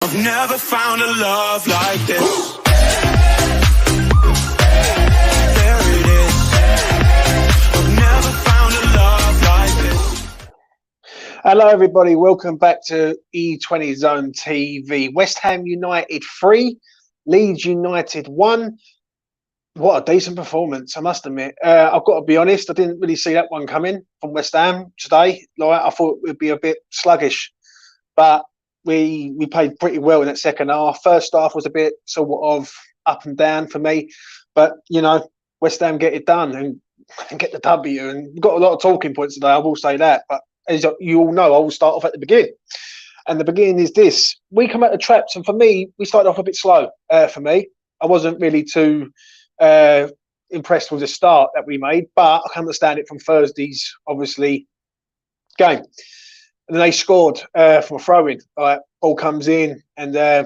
I've never found a love like this. There it is. I've never found a love like this. Hello everybody, welcome back to E20 Zone TV. West Ham United 3, Leeds United 1. What a decent performance, I must admit. I've got to be honest, I didn't really see that one coming from West Ham today. Like, I thought it would be a bit sluggish, but we played pretty well in that second half. First half was a bit sort of up and down for me, but you know, West Ham get it done and get the W. And we've got a lot of talking points today, I will say that. But as you all know, I will start off at the beginning. And the beginning is this. We come out the traps, and for me, we started off a bit slow. For me, I wasn't really too impressed with the start that we made, but I can understand it from Thursday's, obviously, game. And then they scored from a throw-in. Ball comes in, and their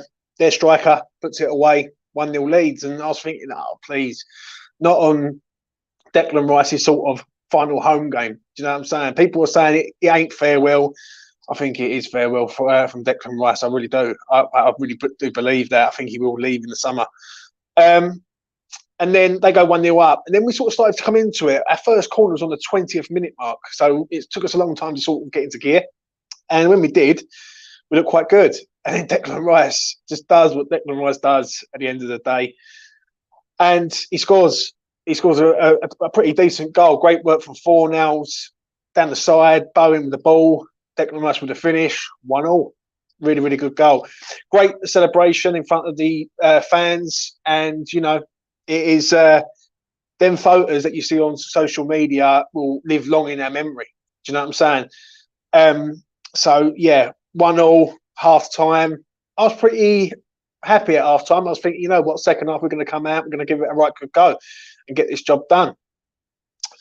striker puts it away, 1-0 Leeds. And I was thinking, oh, please, not on Declan Rice's sort of final home game. Do you know what I'm saying? People are saying it ain't farewell. I think it is farewell from Declan Rice. I really do. I really do believe that. I think he will leave in the summer. And then they go 1-0 up. And then we sort of started to come into it. Our first corner was on the 20th minute mark. So it took us a long time to sort of get into gear. And when we did, we looked quite good. And then Declan Rice just does what Declan Rice does at the end of the day. And he scores. He scores a pretty decent goal. Great work from Fornals. Down the side, Bowen with the ball. Declan Rice with the finish. 1-1. Really, really good goal. Great celebration in front of the fans. And, you know, it is them photos that you see on social media will live long in our memory. Do you know what I'm saying? So, yeah, 1-1, half-time. I was pretty happy at half-time. I was thinking, you know what, second half we're going to come out, we're going to give it a right good go and get this job done.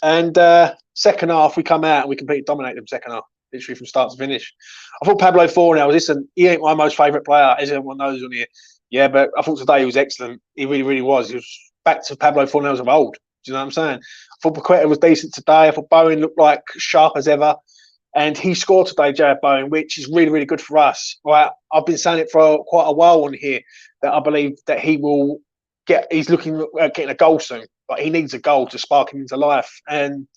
And second half, we come out and we completely dominate them second half, literally from start to finish. I thought Pablo Fornals, listen, he ain't my most favourite player, as everyone knows on here. Yeah, but I thought today he was excellent. He really, really was. He was back to Pablo Fornals of old. Do you know what I'm saying? I thought Paqueta was decent today. I thought Bowen looked like sharp as ever. And he scored today, Jared Bowen, which is really, really good for us. Right, I've been saying it for quite a while on here that I believe that he will he's looking at getting a goal soon. But he needs a goal to spark him into life. And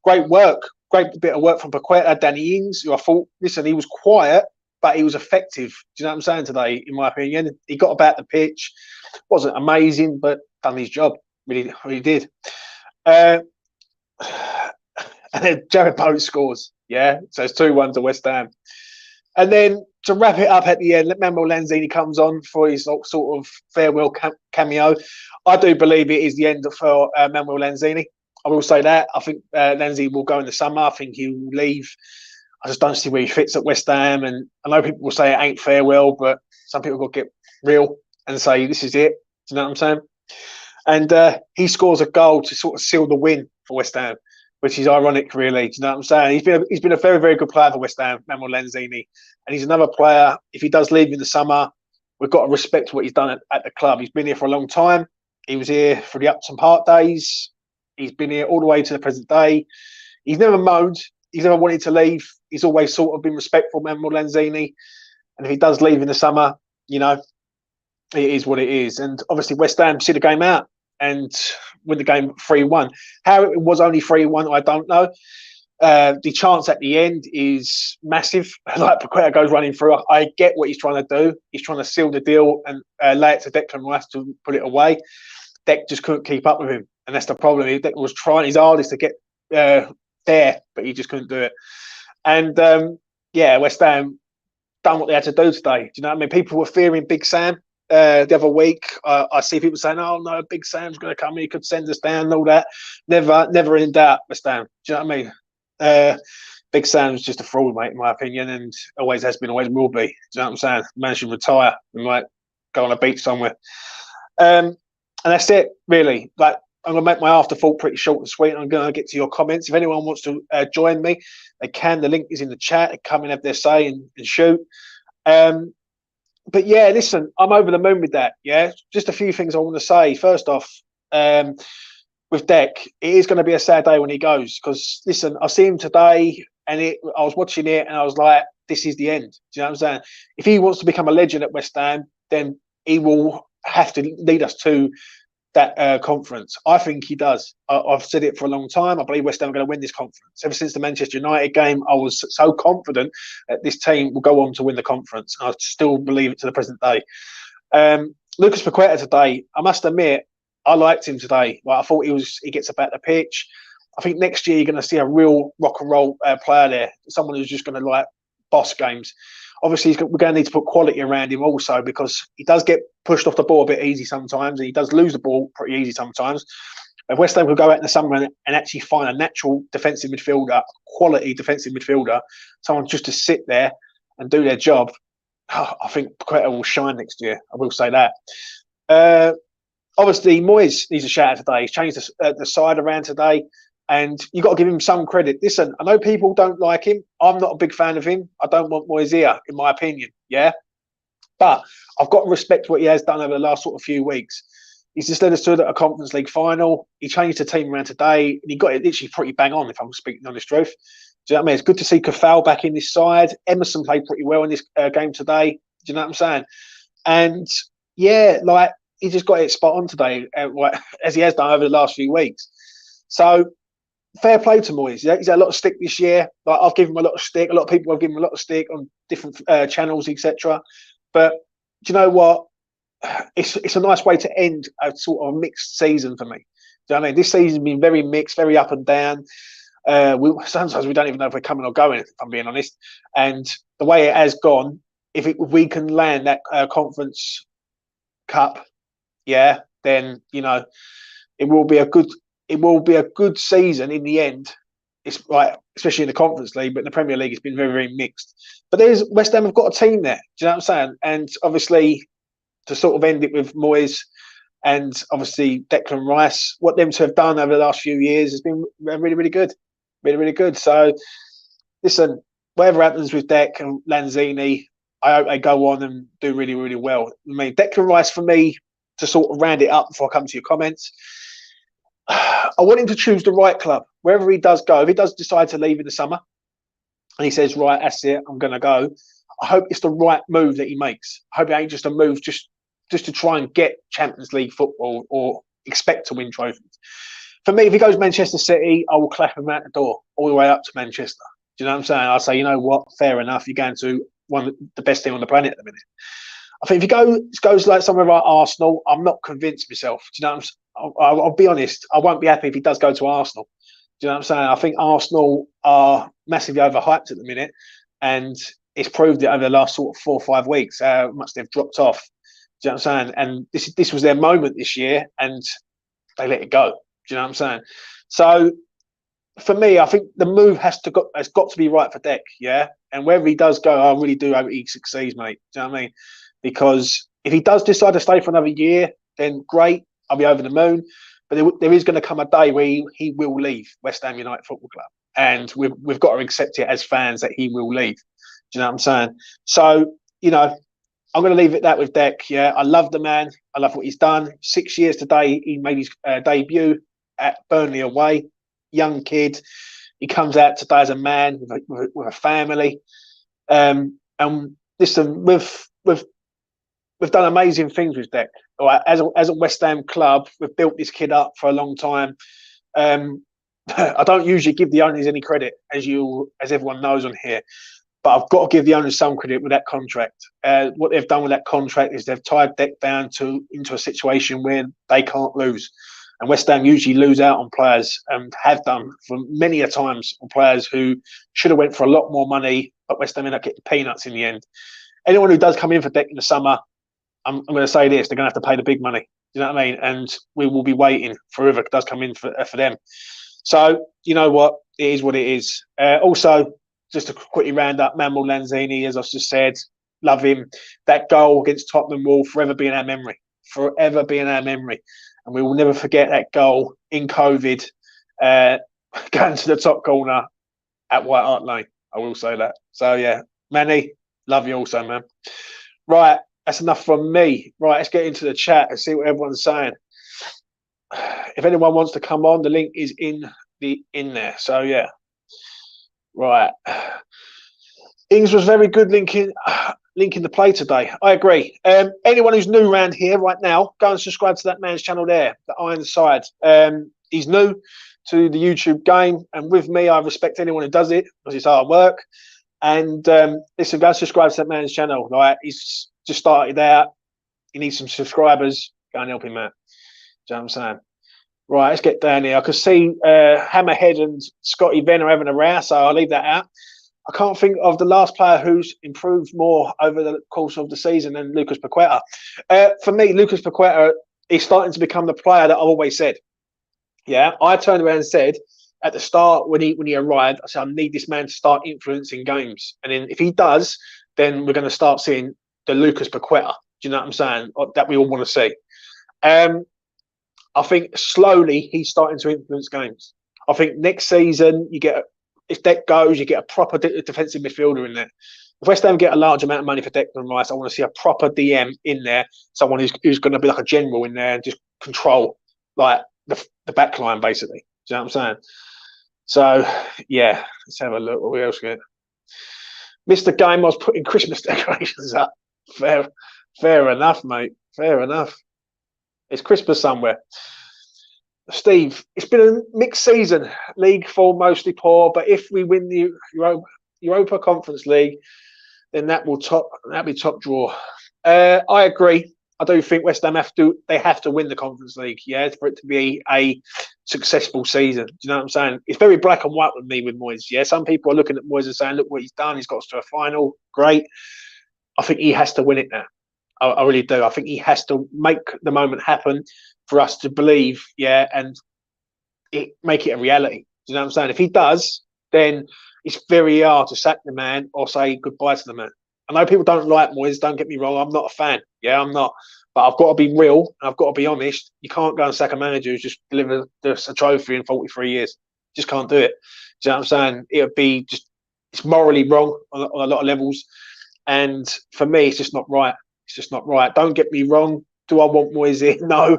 great work, great bit of work from Paqueta, Danny Ings, who I thought, listen, he was quiet, but he was effective. Do you know what I'm saying today, in my opinion? He got about the pitch. Wasn't amazing, but done his job. Really, really did. And then Jared Bowen scores. Yeah, so it's 2-1 to West Ham. And then to wrap it up at the end, Manuel Lanzini comes on for his sort of farewell cameo. I do believe it is the end for Manuel Lanzini. I will say that. I think Lanzini will go in the summer. I think he will leave. I just don't see where he fits at West Ham. And I know people will say it ain't farewell, but some people got to get real and say this is it. Do you know what I'm saying? And he scores a goal to sort of seal the win for West Ham, which is ironic, really. Do you know what I'm saying? He's been a very, very good player for West Ham, Manuel Lanzini. And he's another player, if he does leave in the summer, we've got to respect what he's done at the club. He's been here for a long time. He was here for the Upton Park days. He's been here all the way to the present day. He's never moaned. He's never wanted to leave. He's always sort of been respectful, Manuel Lanzini. And if he does leave in the summer, you know, it is what it is. And obviously West Ham see the game out and win the game 3-1. How it was only 3-1, I don't know. The chance at the end is massive. Like Paqueta goes running through. I get what he's trying to do. He's trying to seal the deal and lay it to Declan Rice to put it away. Dec just couldn't keep up with him. And that's the problem. Declan was trying his hardest to get there, but he just couldn't do it. And yeah, West Ham done what they had to do today. Do you know what I mean? People were fearing Big Sam. The other week, I see people saying, "Oh no, Big Sam's going to come. He could send us down." And all that. Never in doubt, West Ham. Do you know what I mean? Big Sam's just a fraud, mate, in my opinion, and always has been, always will be. Do you know what I'm saying? Man should retire and like go on a beach somewhere. And that's it, really. Like, I'm going to make my afterthought pretty short and sweet. I'm going to get to your comments. If anyone wants to join me, they can. The link is in the chat. They come and have their say and shoot. But yeah, listen, I'm over the moon with that. Yeah, just a few things I want to say. First off, with Dec, it is going to be a sad day when he goes because listen, I see him today, and I was watching it, and I was like, this is the end. Do you know what I'm saying? If he wants to become a legend at West Ham, then he will have to lead us to that conference. I think he does. I've said it for a long time. I believe West Ham are going to win this conference. Ever since the Manchester United game, I was so confident that this team will go on to win the conference. I still believe it to the present day. Lucas Paqueta today, I must admit, I liked him today. Like, I thought he gets about the pitch. I think next year you're going to see a real rock and roll player there, someone who's just going to like boss games. Obviously, we're going to need to put quality around him also, because he does get pushed off the ball a bit easy sometimes, and he does lose the ball pretty easy sometimes. If West Ham could go out in the summer and actually find a natural defensive midfielder, quality defensive midfielder, someone just to sit there and do their job, I think Paqueta will shine next year. I will say that. Obviously, Moyes needs a shout out today. He's changed the side around today, and you've got to give him some credit. Listen, I know people don't like him. I'm not a big fan of him. I don't want Moyes here, in my opinion. Yeah, but I've got to respect what he has done over the last sort of few weeks. He's just led us to a Conference League final. He changed the team around today, and he got it literally pretty bang on, if I'm speaking the honest truth. Do you know what I mean? It's good to see Kafal back in this side. Emerson played pretty well in this game today. Do you know what I'm saying? And yeah, like, he just got it spot on today, as he has done over the last few weeks. So fair play to Moyes. He's had a lot of stick this year. Like, I've given him a lot of stick. A lot of people have given him a lot of stick on different channels, etc. But do you know what? It's a nice way to end a sort of mixed season for me. Do you know what I mean? This season's been very mixed, very up and down. Sometimes we don't even know if we're coming or going, if I'm being honest. And the way it has gone, if we can land that Conference Cup, yeah, then you know it will be a good season in the end. It's like, especially in the Conference League, but in the Premier League, it's been very, very mixed. But West Ham have got a team there. Do you know what I'm saying? And obviously, to sort of end it with Moyes and obviously Declan Rice, what them two have done over the last few years has been really, really good. Really, really good. So, listen, whatever happens with Dec and Lanzini, I hope they go on and do really, really well. I mean, Declan Rice, for me, to sort of round it up before I come to your comments, I want him to choose the right club. Wherever he does go, if he does decide to leave in the summer and he says, right, that's it, I'm going to go, I hope it's the right move that he makes. I hope it ain't just a move just to try and get Champions League football or expect to win trophies. For me, if he goes Manchester City, I will clap him out the door all the way up to Manchester. Do you know what I'm saying? I'll say, you know what, fair enough. You're going to one of the best team on the planet at the minute. I think if he goes like somewhere like Arsenal, I'm not convinced myself. Do you know what I'm saying? I'll be honest. I won't be happy if he does go to Arsenal. Do you know what I'm saying? I think Arsenal are massively overhyped at the minute, and it's proved it over the last sort of 4 or 5 weeks how much they've dropped off. Do you know what I'm saying? And this was their moment this year, and they let it go. Do you know what I'm saying? So for me, I think the move has got to be right for Dec, yeah. And wherever he does go, I really do hope he succeeds, mate. Do you know what I mean? Because if he does decide to stay for another year, then great, I'll be over the moon. But there is going to come a day where he will leave West Ham United Football Club, and we've got to accept it as fans that he will leave. Do you know what I'm saying? So, you know, I'm going to leave it that with Dec. Yeah, I love the man. I love what he's done. 6 years today, he made his debut at Burnley away. Young kid. He comes out today as a man with a family. And listen, we've done amazing things with Dec. All right, as a West Ham club, we've built this kid up for a long time. I don't usually give the owners any credit, as everyone knows on here. But I've got to give the owners some credit with that contract. What they've done with that contract is they've tied Dec down into a situation where they can't lose. And West Ham usually lose out on players, and have done for many a times on players who should have went for a lot more money, but West Ham end up getting peanuts in the end. Anyone who does come in for Dec in the summer, I'm going to say this, they're going to have to pay the big money. You know what I mean? And we will be waiting for whoever does come in for them. So, you know what? It is what it is. Also, just to quickly round up, Manuel Lanzini, as I've just said, love him. That goal against Tottenham will forever be in our memory. Forever be in our memory. And we will never forget that goal in COVID, going to the top corner at White Hart Lane. I will say that. So, yeah, Manny, love you also, man. Right, that's enough from me. Right, let's get into the chat and see what everyone's saying. If anyone wants to come on, the link is in there. So, yeah. Right. Ings was very good linking the play today. I agree. Anyone who's new around here right now, go and subscribe to that man's channel there, the Ironside. He's new to the YouTube game, and with me, I respect anyone who does it because it's hard work. And listen, go and subscribe to that man's channel. Like, he's just started out. He needs some subscribers. Go and help him out. Do you know what I'm saying? Right, let's get down here. I can see Hammerhead and Scotty Venn are having a row, so I'll leave that out. I can't think of the last player who's improved more over the course of the season than Lucas Paqueta. For me, Lucas Paqueta is starting to become the player that I've always said. Yeah, I turned around and said at the start when he arrived, I said, I need this man to start influencing games. And then if he does, then we're going to start seeing the Lucas Paqueta. Do you know what I'm saying? That we all want to see. I think slowly he's starting to influence games. I think next season if Deck goes, you get a proper defensive midfielder in there. If West Ham get a large amount of money for Declan Rice, I want to see a proper DM in there, someone who's going to be like a general in there and just control like the back line, basically. Do you know what I'm saying? So, yeah, let's have a look. What we else get? Missed the game. I was putting Christmas decorations up. Fair enough, mate. Fair enough. It's Christmas somewhere. Steve, it's been a mixed season. League form mostly poor, but if we win the Europa Conference League, then that'll be top draw. I agree. I do think West Ham have to win the Conference League, yeah, for it to be a successful season. Do you know what I'm saying? It's very black and white with me with Moyes. Yeah, some people are looking at Moyes and saying, look what he's done. He's got us to a final. Great. I think he has to win it now. I really do. I think he has to make the moment happen for us to believe, yeah, and make it a reality. Do you know what I'm saying? If he does, then it's very hard to sack the man or say goodbye to the man. I know people don't like Moyes, don't get me wrong. I'm not a fan. Yeah, I'm not. But I've got to be real. And I've got to be honest. You can't go and sack a manager who's just delivered us a trophy in 43 years. Just can't do it. Do you know what I'm saying? It would be it's morally wrong on a lot of levels. And for me, it's just not right. It's just not right. Don't get me wrong. Do I want Moyes in? No.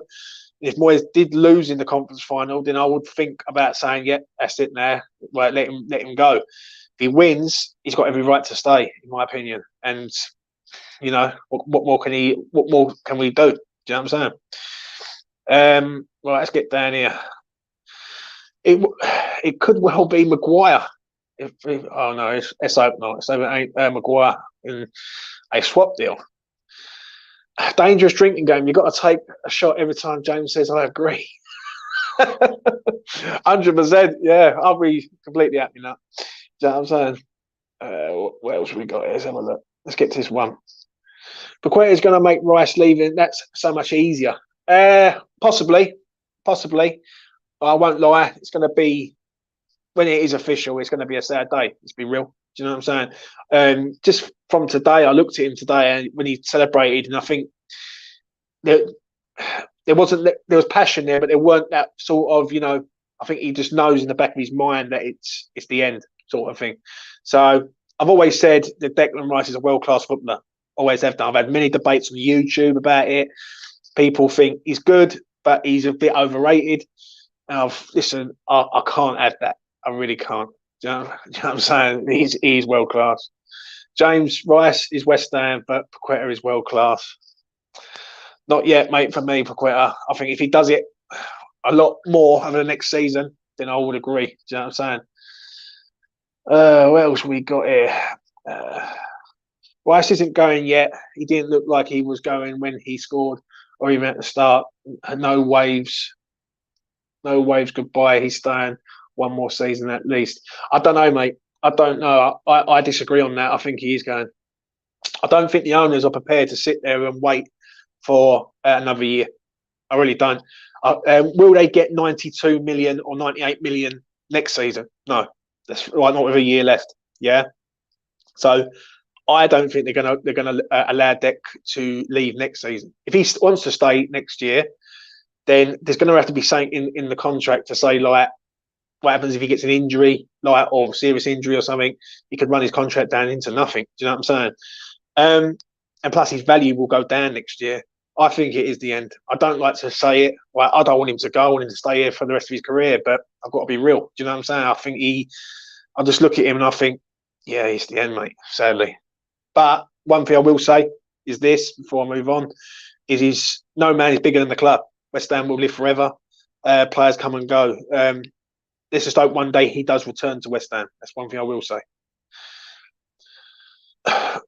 If Moyes did lose in the conference final, then I would think about saying, yeah, that's it now. Right, let him go. If he wins, he's got every right to stay, in my opinion. And you know, what more can we do? Do you know what I'm saying? Right, let's get down here. It could well be Maguire. Oh no, let's hope not. Let's hope it ain't Maguire in a swap deal. Dangerous drinking game. You've got to take a shot every time James says I agree. 100%. Yeah, I'll be completely happy now. Do you know what I'm saying? What else have we got here? Let's have a look. Let's get to this one. Paqueta is going to make Rice leaving. That's so much easier. Possibly. I won't lie. It's going to be, when it is official, it's going to be a sad day. Let's be real. Do you know what I'm saying? Just from today, I looked at him today and when he celebrated, and I think there was passion there, but there weren't that sort of, you know, I think he just knows in the back of his mind that it's the end sort of thing. So I've always said that Declan Rice is a world-class footballer. Always have done. I've had many debates on YouTube about it. People think he's good, but he's a bit overrated. And listen, I can't have that. I really can't. Do you know what I'm saying? He's world class. James Rice is West Ham, but Paqueta is world class. Not yet, mate, for me, Paqueta. I think if he does it a lot more over the next season, then I would agree. Do you know what I'm saying? What else we got here? Rice isn't going yet. He didn't look like he was going when he scored or even at the start. No waves. Goodbye. He's staying one more season at least. I don't know, mate. I don't know. I disagree on that. I think he is going. I don't think the owners are prepared to sit there and wait for another year. I really don't. Will they get 92 million or 98 million next season? No. That's right. Not with a year left. Yeah. So I don't think they're gonna allow Deck to leave next season. If he wants to stay next year, then there's going to have to be something in the contract to say, like, what happens if he gets an injury, like, or serious injury or something? He could run his contract down into nothing. Do you know what I'm saying? And plus, his value will go down next year. I think it is the end. I don't like to say it. Well, I don't want him to go. I want him to stay here for the rest of his career. But I've got to be real. Do you know what I'm saying? I think I just look at him and I think Yeah, it's the end, mate. Sadly, but one thing I will say is this before I move on: is no man is bigger than the club. West Ham will live forever. Players come and go. Let's just hope one day he does return to West Ham. That's one thing I will say. I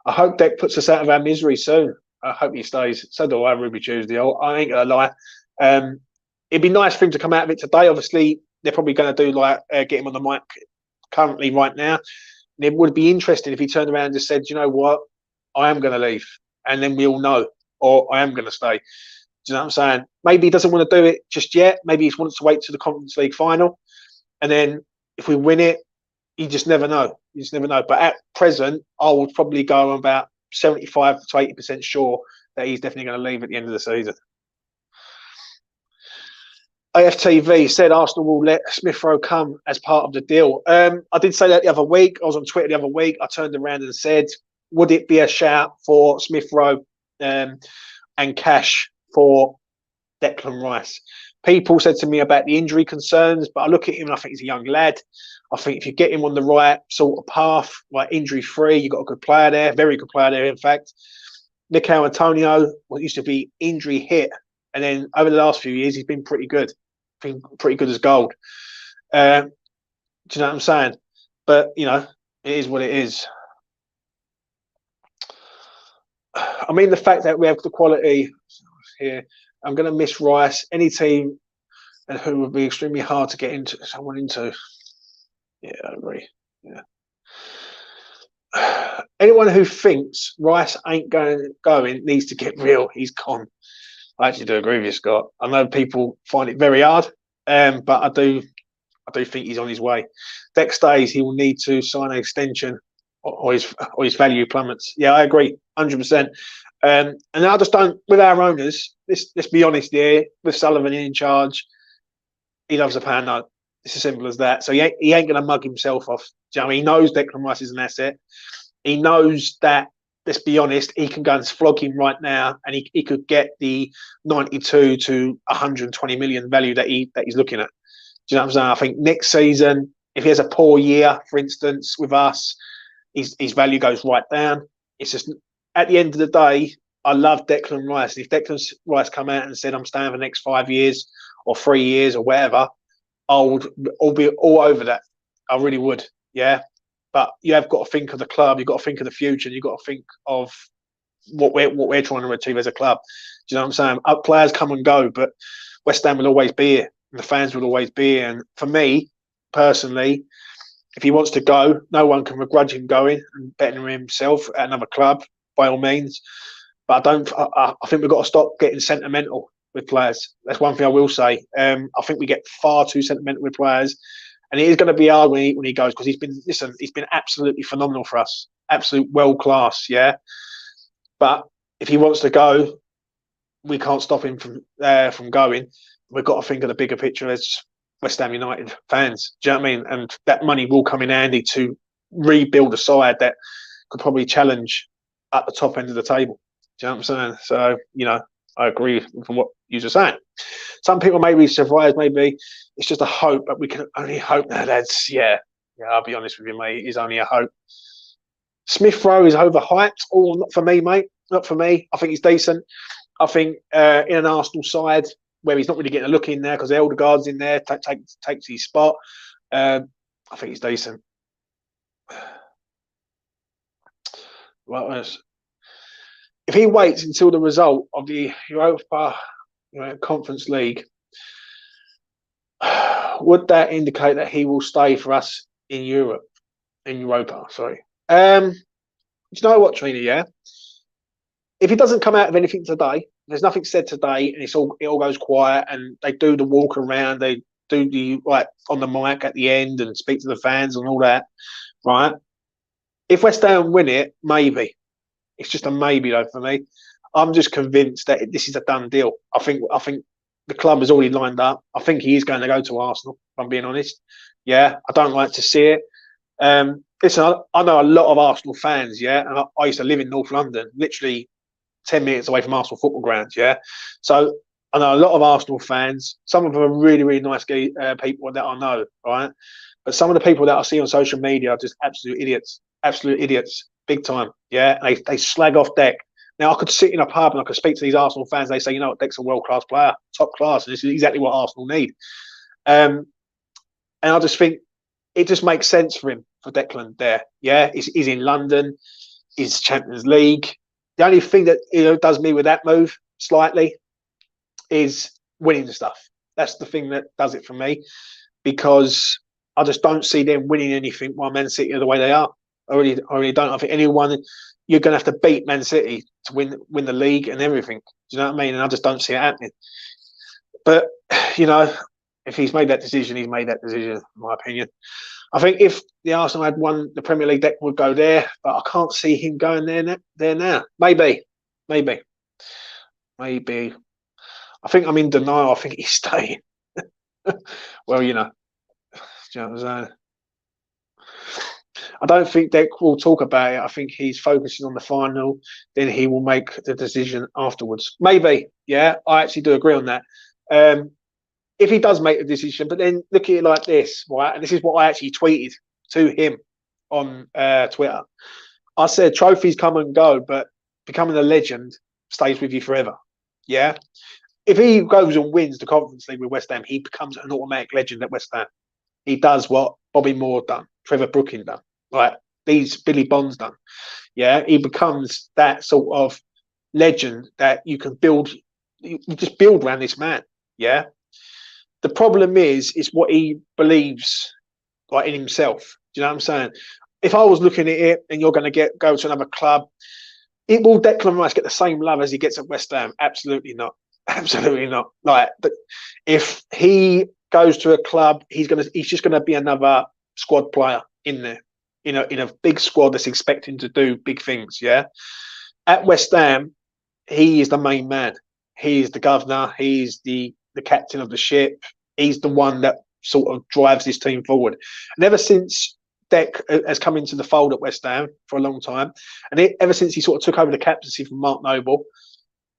hope Deck puts us out of our misery soon. I hope he stays. So do I, Ruby Tuesday. I ain't gonna lie. It'd be nice for him to come out of it today. Obviously, they're probably going to do like get him on the mic currently right now. And it would be interesting if he turned around and just said, "You know what? I am going to leave," and then we all know, or I am going to stay. Do you know what I'm saying? Maybe he doesn't want to do it just yet. Maybe he wants to wait to the Conference League final, and then if we win it, you just never know. You just never know. But at present, I would probably go about 75 to 80% sure that he's definitely going to leave at the end of the season. AFTV said Arsenal will let Smith Rowe come as part of the deal. I did say that the other week. I was on Twitter the other week. I turned around and said, would it be a shout for Smith Rowe and cash for Declan Rice? People said to me about the injury concerns, but I look at him and I think he's a young lad. I think if you get him on the right sort of path, like injury free, you've got a good player there, very good player there, in fact. Mikel Antonio, what used to be injury hit, and then over the last few years, he's been pretty good. Been pretty good as gold. Do you know what I'm saying? But, you know, it is what it is. I mean, the fact that we have the quality here, I'm going to miss Rice. Any team and who would be extremely hard to get into someone into. Yeah, I agree. Yeah. Anyone who thinks Rice ain't going needs to get real. He's gone. I actually do agree with you, Scott. I know people find it very hard, but I do think he's on his way. Deck stays, he will need to sign an extension, or his value plummets. Yeah, I agree, 100%. And I just don't. With our owners, let's be honest here. With Sullivan in charge, he loves a pound note. It's as simple as that. So he ain't going to mug himself off. Do you know what I mean? He knows Declan Rice is an asset. He knows that, let's be honest, he can go and flog him right now and he could get the 92 to 120 million value that he's looking at. Do you know what I'm saying? I think next season, if he has a poor year, for instance, with us, his value goes right down. It's just, at the end of the day, I love Declan Rice. If Declan Rice come out and said, I'm staying for the next 5 years or 3 years or whatever, I would be all over that. I really would, yeah. But you have got to think of the club. You've got to think of the future. You've got to think of what we're trying to achieve as a club. Do you know what I'm saying? Players come and go, but West Ham will always be here. And the fans will always be here. And for me, personally, if he wants to go, no one can begrudge him going and betting himself at another club, by all means. But I think we've got to stop getting sentimental with players. That's one thing I will say. I think we get far too sentimental with players. And it is going to be hard when he goes, because he's been absolutely phenomenal for us. Absolute world class, yeah. But if he wants to go, we can't stop him from going. We've got to think of the bigger picture as West Ham United fans. Do you know what I mean? And that money will come in handy to rebuild a side that could probably challenge at the top end of the table. Do you know what I'm saying? So, you know, I agree from what you were saying. Some people may be surprised, maybe it's just a hope, but we can only hope now, lads. Yeah, I'll be honest with you, mate. It is only a hope. Smith Rowe is overhyped. Oh, not for me, mate. Not for me. I think he's decent. I think in an Arsenal side where he's not really getting a look in there because Eldegaard's in there, takes his spot. I think he's decent. What else? If he waits until the result of the Europa Conference League, would that indicate that he will stay for us in Europe? In Europa, sorry. Do you know what, Trina? Yeah. If he doesn't come out of anything today, there's nothing said today, and it all goes quiet, and they do the walk around, they do the on the mic at the end and speak to the fans and all that, right? If West Ham win it, maybe. It's just a maybe though for me. I'm just convinced that this is a done deal. I think the club has already lined up. I think he is going to go to Arsenal, if I'm being honest. Yeah, I don't like to see it. Listen, I know a lot of Arsenal fans, yeah, and I used to live in North London, literally 10 minutes away from Arsenal football grounds, yeah. So I know a lot of Arsenal fans. Some of them are really, really nice people that I know, right? But some of the people that I see on social media are just absolute idiots, big time. Yeah, they slag off Deck. Now, I could sit in a pub and I could speak to these Arsenal fans. They say, you know what, Deck's a world-class player, top class. And this is exactly what Arsenal need. And I just think it just makes sense for him, for Declan there. Yeah, he's in London, he's Champions League. The only thing that does me with that move slightly is winning the stuff. That's the thing that does it for me, because I just don't see them winning anything while Man City are the way they are. I really don't. I think anyone, you're going to have to beat Man City to win the league and everything. Do you know what I mean? And I just don't see it happening. But, if he's made that decision, he's made that decision, in my opinion. I think if the Arsenal had won the Premier League, Deck would go there, but I can't see him going there now. Maybe. I think I'm in denial. I think he's staying. Well, do you know what I'm saying? I don't think Deck will talk about it. I think he's focusing on the final. Then he will make the decision afterwards. Maybe. Yeah, I actually do agree on that. If he does make a decision, but then look at it like this, right? And this is what I actually tweeted to him on Twitter. I said, trophies come and go, but becoming a legend stays with you forever. Yeah. If he goes and wins the Conference League with West Ham, he becomes an automatic legend at West Ham. He does what Bobby Moore done, Trevor Brooking done, right? These Billy Bonds done. Yeah. He becomes that sort of legend that you can build. You just build around this man. Yeah. The problem is what he believes, like, in himself. Do you know what I'm saying? If I was looking at it and you're going to go to another club, will Declan Rice get the same love as he gets at West Ham? Absolutely not. Absolutely not. Like, but if he goes to a club, he's just going to be another squad player in there, in a big squad that's expecting to do big things. Yeah. At West Ham, he is the main man. He's the governor. He's the captain of the ship. He's the one that sort of drives this team forward. And ever since Deck has come into the fold at West Ham for a long time, and ever since he sort of took over the captaincy from Mark Noble,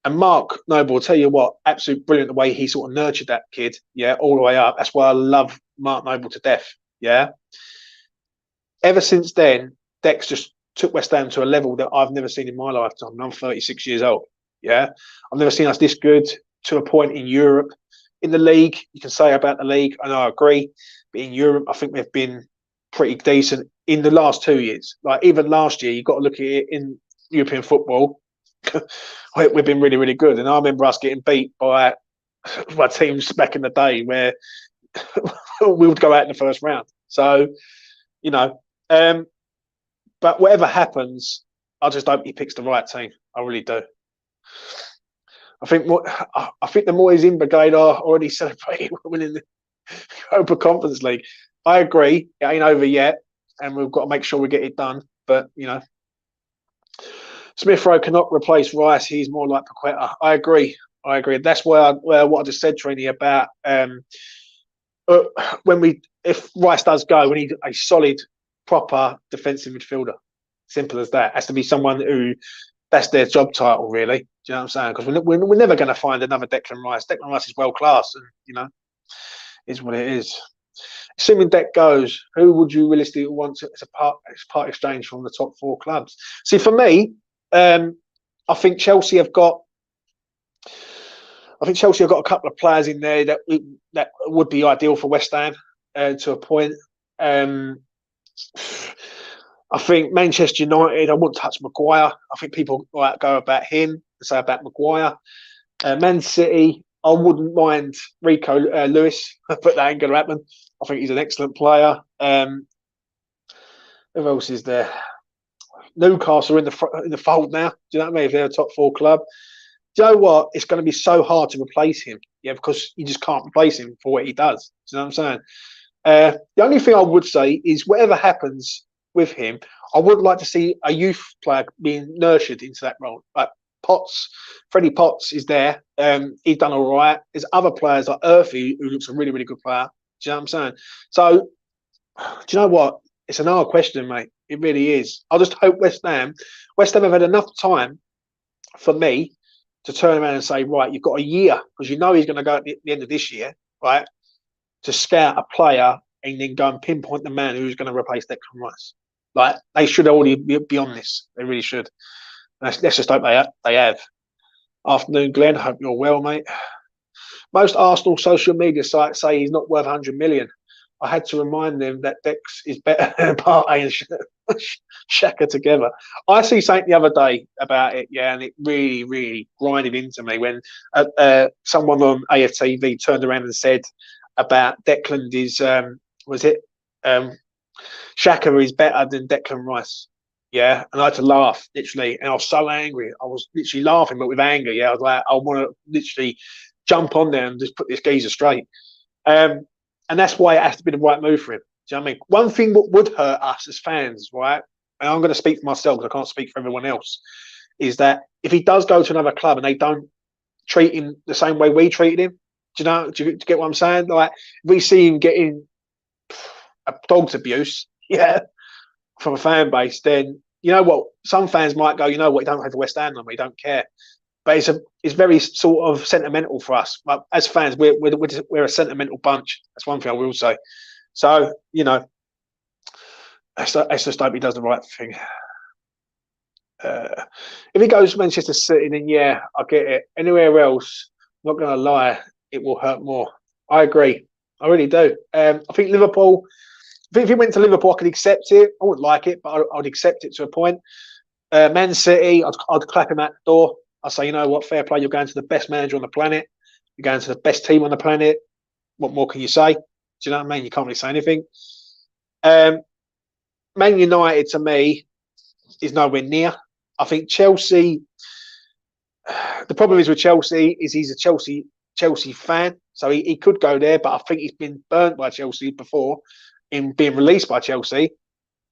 and Mark Noble, I'll tell you what, absolutely brilliant the way he sort of nurtured that kid, yeah, all the way up. That's why I love Mark Noble to death, yeah. Ever since then, Deck's just took West Ham to a level that I've never seen in my lifetime. And I'm 36 years old, yeah. I've never seen us this good, to a point in Europe. In the league, you can say about the league, and I agree, but in Europe, I think we've been pretty decent in the last 2 years. Like, even last year, you've got to look at it in European football. We've been really, really good. And I remember us getting beat by teams back in the day where we would go out in the first round. So, but whatever happens, I just hope he picks the right team. I really do. I think the Moyes in brigade are already celebrating winning the Europa Conference League. I agree, it ain't over yet, and we've got to make sure we get it done. But Smith Rowe cannot replace Rice. He's more like Paqueta. I agree. That's where what I just said, Trini, about if Rice does go, we need a solid, proper defensive midfielder. Simple as that. Has to be someone who, that's their job title, really. Do you know what I'm saying? Because we're never going to find another Declan Rice. Declan Rice is world class, and is what it is. Assuming Deck goes, who would you realistically want as part exchange from the top 4 clubs? See, for me, I think Chelsea have got a couple of players in there that would be ideal for West Ham to a point. I think Manchester United, I wouldn't touch Maguire. I think people might go about him and say about Maguire. Man City, I wouldn't mind Rico Lewis, but that ain't going to happen. I think he's an excellent player. Who else is there? Newcastle in the fold now. Do you know what I mean? If they're a top 4 club. Do you know what? It's going to be so hard to replace him. Yeah, because you just can't replace him for what he does. Do you know what I'm saying? The only thing I would say is whatever happens with him, I would like to see a youth player being nurtured into that role. Like Freddie Potts is there. He's done all right. There's other players like Earthy, who looks a really, really good player. Do you know what I'm saying? So, do you know what? It's an hard question, mate. It really is. I just hope West Ham have had enough time for me to turn around and say, right, you've got a year, because he's going to go at the end of this year, right, to scout a player and then go and pinpoint the man who's going to replace Declan Rice. Like, they should already be on this. They really should. Let's just hope they have. Afternoon, Glenn. Hope you're well, mate. Most Arsenal social media sites say he's not worth 100 million. I had to remind them that Dex is better than Partey and Xhaka together. I see something the other day about it, yeah, and it really, really grinded into me when someone on AFTV turned around and said about Declan is, Xhaka is better than Declan Rice. Yeah, and I had to laugh, literally, and I was so angry. I was literally laughing, but with anger. Yeah, I was like, I want to literally jump on there and just put this geezer straight. And that's why it has to be the right move for him. Do you know what I mean? One thing that would hurt us as fans, right? And I'm going to speak for myself because I can't speak for everyone else, is that if he does go to another club and they don't treat him the same way we treated him, do you get what I'm saying? Like, if we see him getting a dog's abuse, yeah, from a fan base, then you know what? Some fans might go, you know what? You don't have West Ham on me, don't care. But it's very sort of sentimental for us. But as fans, we're a sentimental bunch. That's one thing I will say. So, you know, let's just hope he does the right thing. If he goes to Manchester City, then yeah, I get it. Anywhere else, I'm not going to lie, it will hurt more. I agree. I really do. I think Liverpool, if he went to Liverpool, I could accept it. I wouldn't like it, but I'd accept it to a point. Man City, I'd clap him at the door. I'd say, you know what, fair play. You're going to the best manager on the planet. You're going to the best team on the planet. What more can you say? Do you know what I mean? You can't really say anything. Man United, to me, is nowhere near. I think Chelsea, the problem is with Chelsea is he's a Chelsea fan. So he could go there, but I think he's been burnt by Chelsea before in being released by Chelsea.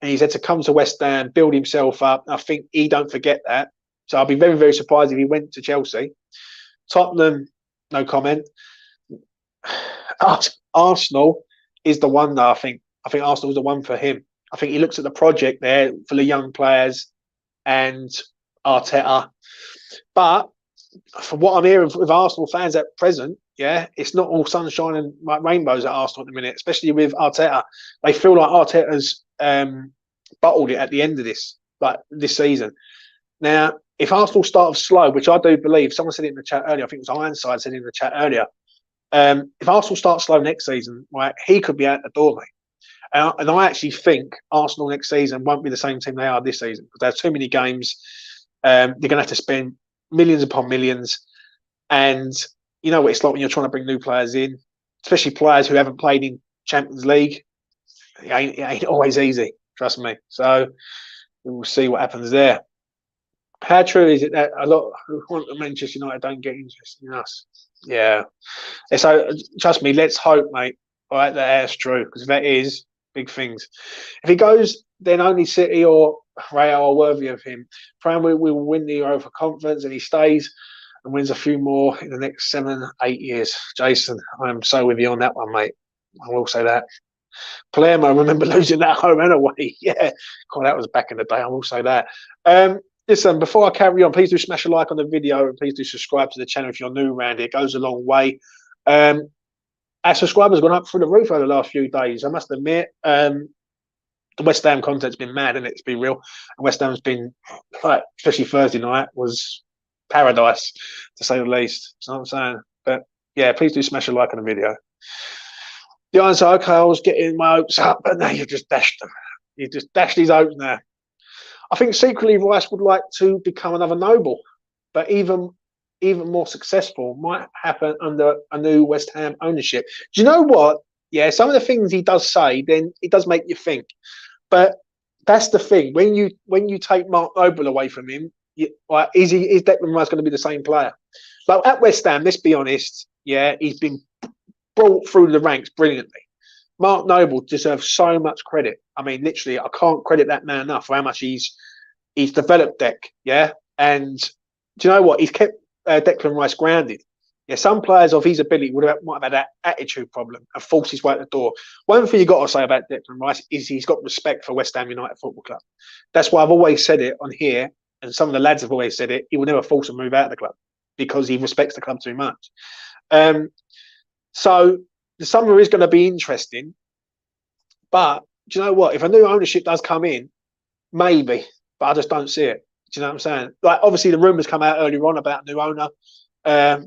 And he's had to come to West Ham, build himself up. I think he don't forget that. So I'll be very, very surprised if he went to Chelsea. Tottenham, no comment. Arsenal is the one, though, I think. I think Arsenal is the one for him. I think he looks at the project there for the young players and Arteta. But from what I'm hearing with Arsenal fans at present, yeah, it's not all sunshine and rainbows at Arsenal at the minute, especially with Arteta. They feel like Arteta's bottled it at the end of this season. Now, if Arsenal start off slow, which I do believe, someone said it in the chat earlier, I think it was Ironside said it in the chat earlier, if Arsenal start slow next season, right, he could be out the door, mate. And I actually think Arsenal next season won't be the same team they are this season because there's too many games. They're going to have to spend millions upon millions. And you know what it's like when you're trying to bring new players in, especially players who haven't played in Champions League. It ain't always easy, trust me. So we'll see what happens there. How true is it that a lot of Manchester United don't get interested in us? Yeah. So trust me, let's hope, mate, all right, that's true. Because if that is, big things. If he goes, then only City or Real are worthy of him. Praying we will win the Europa Conference and he stays and wins a few more in the next 7-8 years. Jason, I am so with you on that one, mate. I will say that. Palermo, I remember losing that home and away. Yeah, God, that was back in the day. I will say that. Listen, before I carry on, please do smash a like on the video and please do subscribe to the channel if you're new around here. It goes a long way. Our subscribers have gone up through the roof over the last few days. I must admit, the West Ham content's been mad, isn't it, to be real? And West Ham's been, like, especially Thursday night, was paradise, to say the least. You know what I'm saying? But, yeah, please do smash a like on the video. The answer, okay, I was getting my hopes up, but now you've just dashed them. You've just dashed his hopes now. I think secretly Rice would like to become another Noble, but even more successful might happen under a new West Ham ownership. Do you know what? Yeah, some of the things he does say, then it does make you think. But that's the thing. When you take Mark Noble away from him, is Declan Rice going to be the same player? Like at West Ham, let's be honest, yeah, he's been brought through the ranks brilliantly. Mark Noble deserves so much credit. I mean, literally, I can't credit that man enough for how much he's developed Dec, yeah? And do you know what? He's kept Declan Rice grounded. Yeah, some players of his ability might have had that attitude problem and forced his way out the door. One thing you've got to say about Declan Rice is he's got respect for West Ham United Football Club. That's why I've always said it on here, and some of the lads have always said it, he will never force a move out of the club because he respects the club too much. So the summer is going to be interesting. But do you know what? If a new ownership does come in, maybe, but I just don't see it. Do you know what I'm saying? Like, obviously, the rumours come out earlier on about a new owner.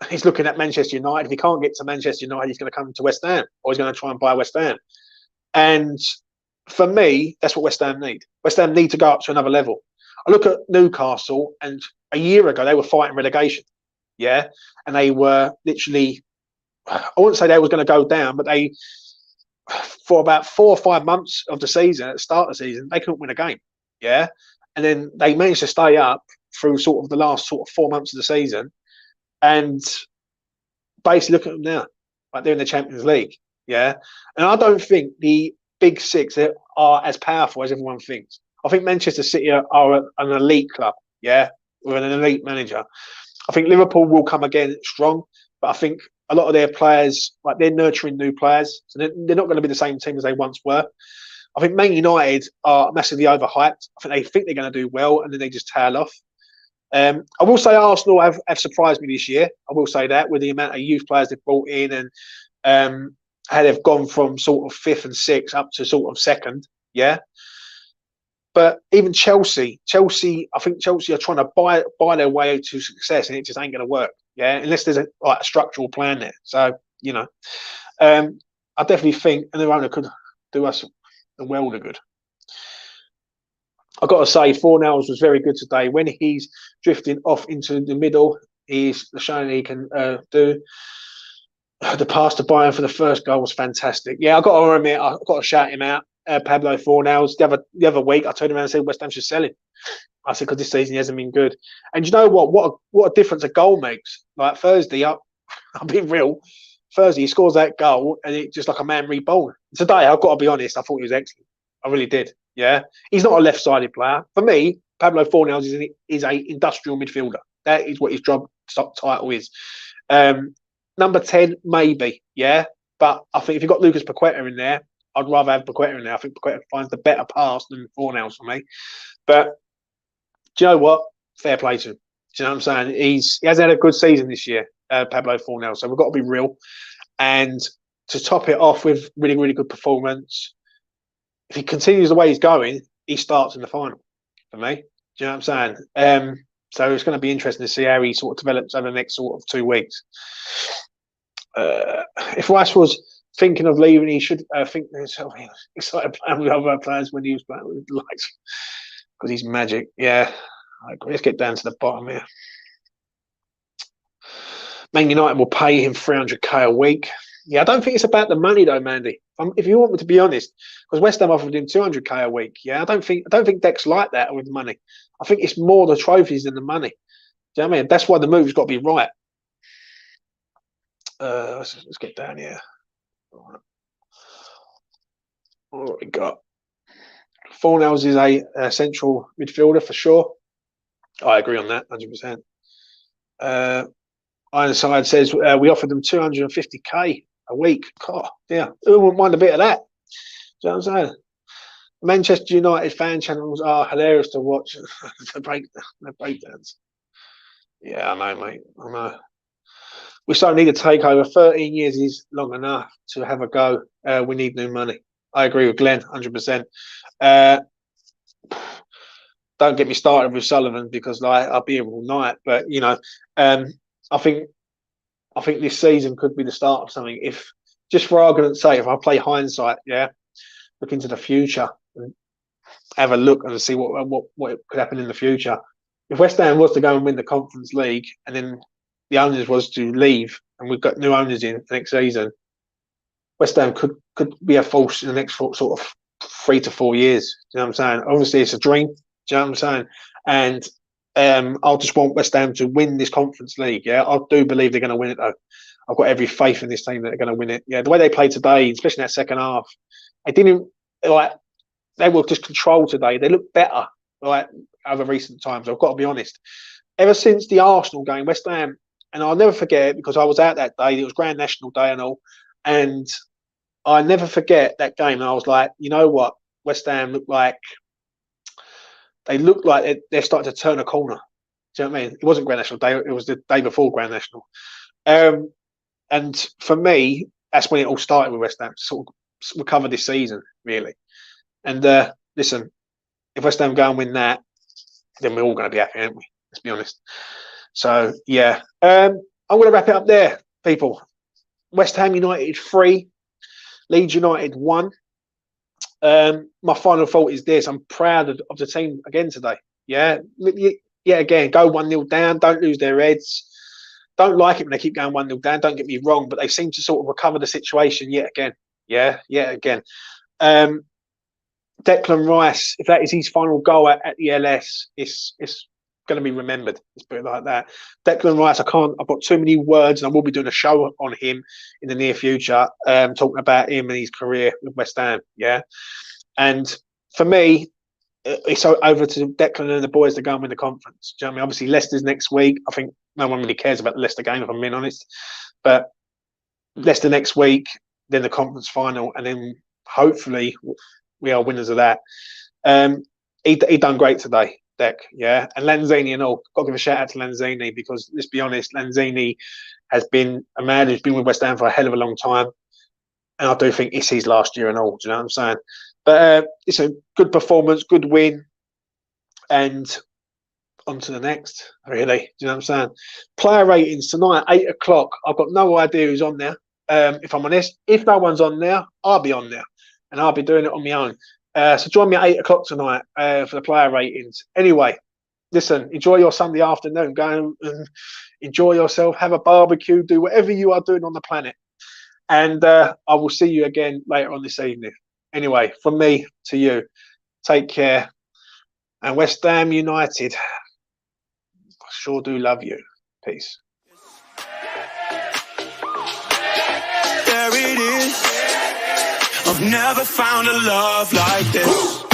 He's looking at Manchester United. If he can't get to Manchester United, he's going to come to West Ham, or he's going to try and buy West Ham. And for me, that's what West Ham need. West Ham need to go up to another level. I look at Newcastle, and a year ago they were fighting relegation, yeah, and they were literally. I wouldn't say they was going to go down, but they, for about 4 or 5 months of the season, at the start of the season, they couldn't win a game, yeah, and then they managed to stay up through sort of the last sort of 4 months of the season, and basically look at them now, like they're in the Champions League, yeah, and I don't think the Big Six are as powerful as everyone thinks. I think Manchester City are an elite club, yeah, with an elite manager. I think Liverpool will come again strong, but I think a lot of their players, like they're nurturing new players, so they're not going to be the same team as they once were. I think Man United are massively overhyped. I think they're going to do well, and then they just tail off. I will say Arsenal have surprised me this year. I will say that, with the amount of youth players they've brought in, and how they've gone from sort of 5th and 6th up to sort of 2nd, yeah. But even Chelsea, I think Chelsea are trying to buy their way to success, and it just ain't going to work, yeah, unless there's a structural plan there. So, you know, I definitely think a new owner could do us a world of good. I've got to say, Fornals was very good today. When he's drifting off into the middle, he's showing he can do. The pass to Bayern for the first goal was fantastic. Yeah, I've got to admit, I've got to shout him out. Pablo Fornals. The other week, I turned around and said West Ham should sell him. I said, because this season he hasn't been good. And you know what? What a difference a goal makes. Like Thursday, I'll be real. Thursday, he scores that goal, and it's just like a man reborn. Today, I've got to be honest, I thought he was excellent. I really did. Yeah, he's not a left-sided player. For me, Pablo Fornals is a industrial midfielder. That is what his job title is. Number 10, maybe, yeah. But I think if you've got Lucas Paqueta in there, I'd rather have Paqueta in there. I think Paqueta finds the better pass than Fornals for me. But do you know what? Fair play to him. Do you know what I'm saying? He hasn't had a good season this year, Pablo Fornals. So we've got to be real. And to top it off with really, really good performance, if he continues the way he's going, he starts in the final for me. Do you know what I'm saying? So it's going to be interesting to see how he sort of develops over the next sort of 2 weeks. If Rice was thinking of leaving, he should think himself. He was excited playing with other players when he was playing with the likes, because he's magic. Yeah, I agree. Let's get down to the bottom here. Man United will pay him 300k a week. Yeah, I don't think it's about the money though, Mandy. If you want me to be honest, because West Ham offered him 200k a week. Yeah, I don't think Deck's like that with money. I think it's more the trophies than the money. Do you know what I mean? That's why the move's got to be right. Let's get down here. All right. What we got? Fornals is a central midfielder for sure. I agree on that, 100%. Ironside says we offered them 250k a week. God, yeah, who wouldn't mind a bit of that? Do you know what I'm saying? Manchester United fan channels are hilarious to watch. the breakdowns. Yeah, I know, mate. I know. We still need a takeover. 13 years is long enough to have a go. We need new money. I agree with Glenn, 100%. Don't get me started with Sullivan, because like I'll be here all night. But you know, I think this season could be the start of something. If, just for argument's sake, if I play hindsight, yeah, look into the future and have a look and see what could happen in the future. If West Ham was to go and win the Conference League, and then the owners was to leave, and we've got new owners in for next season, West Ham could be a force in the next sort of 3 to 4 years. Do you know what I'm saying? Obviously, it's a dream. Do you know what I'm saying? And I'll just want West Ham to win this Conference League. Yeah, I do believe they're going to win it though. I've got every faith in this team that they're going to win it. Yeah, the way they played today, especially in that second half, they were just controlled today. They look better like over recent times. I've got to be honest. Ever since the Arsenal game, West Ham, and I'll never forget it because I was out that day. It was Grand National Day and all, and I never forget that game. And I was like, you know what, West Ham look like they're starting to turn a corner. Do you know what I mean? It wasn't Grand National Day. It was the day before Grand National. And for me, that's when it all started with West Ham. Sort of recover this season, really. And listen, if West Ham go and win that, then we're all going to be happy, aren't we? Let's be honest. So, yeah. I'm going to wrap it up there, people. West Ham United 3, Leeds United 1. My final thought is this. I'm proud of the team again today. Yeah. Again, go 1-0 down. Don't lose their heads. Don't like it when they keep going 1-0 down. Don't get me wrong, but they seem to sort of recover the situation yet again. Yeah, yet again. Declan Rice, if that is his final goal at the LS, it's going to be remembered. Let's put it like that. Declan Rice, I've got too many words, and I will be doing a show on him in the near future, talking about him and his career with West Ham. Yeah, and for me, it's over to Declan and the boys to go and win the conference. Do you know what I mean? Obviously, Leicester's next week. I think no one really cares about the Leicester game, if I'm being honest. But Leicester next week, then the conference final, and then hopefully we are winners of that. He done great today, Dec. Yeah, and Lanzini and all. Got to give a shout out to Lanzini because let's be honest, Lanzini has been a man who's been with West Ham for a hell of a long time, and I do think it's his last year and all. Do you know what I'm saying? But it's a good performance, good win, and on to the next, really. Do you know what I'm saying? Player ratings tonight, 8 o'clock. I've got no idea who's on there. If I'm honest, if no one's on there, I'll be on there, and I'll be doing it on my own. So join me at 8 o'clock tonight for the player ratings. Anyway, listen, enjoy your Sunday afternoon. Go and enjoy yourself, have a barbecue, do whatever you are doing on the planet. And I will see you again later on this evening. Anyway, from me to you, take care. And West Ham United, I sure do love you. Peace. There it is. I've never found a love like this.